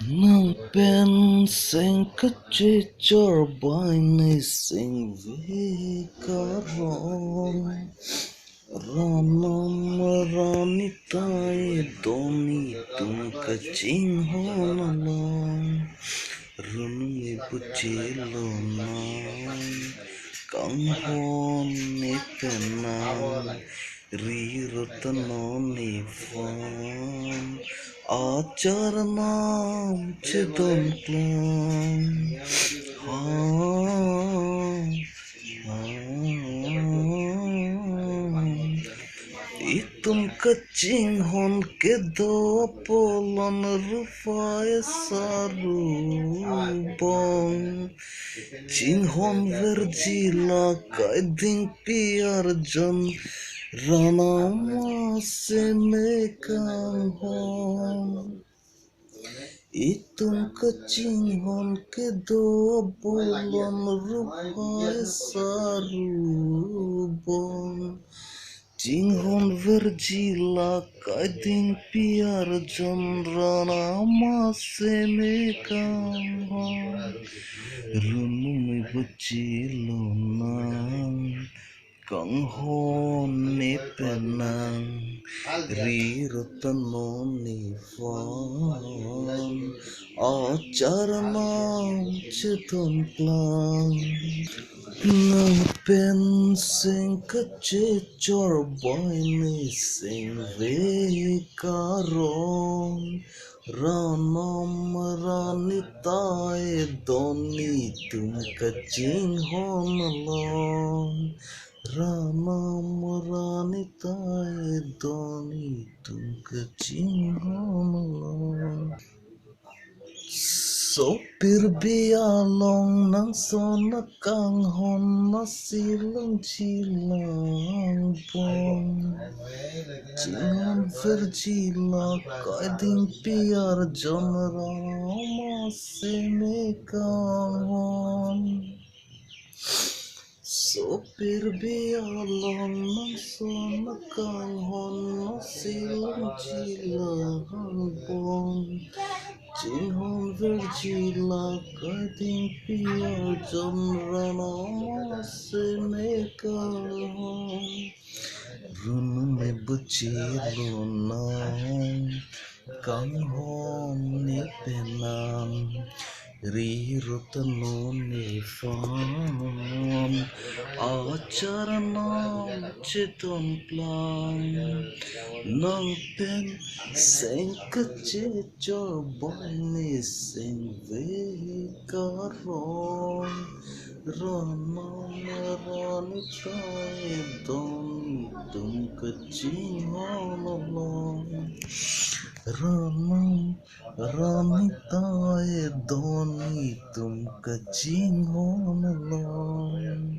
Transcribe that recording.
Nang pen seng kachechor bainay seng vikaron ranam ranitay doni tum kaching honalong runmi puchilo nang kang hon ni penang riratan ni fan acharanam chidon klang ha itum kaching hon ke do polon rufai sarubong ching hon verjila kaiding piarjan ranama se mekang hon itum kaching hon ke do polon rufai sarubong Jinghon verjila kading piar janrana maseme kahon runumi bujilo nang kanghon ni penang rirutano ni fan acharanam cheton klang Nang pen sing kachechor bainay sing vikaron ranam ranitay doni tum kaching honalong ranam ranitay doni tum kaching honalong Sopir bialong nang sonakang hon nasilang chilang pong Jingon verjila kaiding piar janrama semekang hon Sopir bialong nang sonakang hon nasilang chilang pong Jinghon verjila kading piar janrana semekang Runumi buchilo nang kanghon ni penang rirutano ni fan acharanam chiton klang nang pen seng kachechor bani seng vikaron ranam ranitay doni tum kaching honalong ranam ranitay doni tum kaching honalong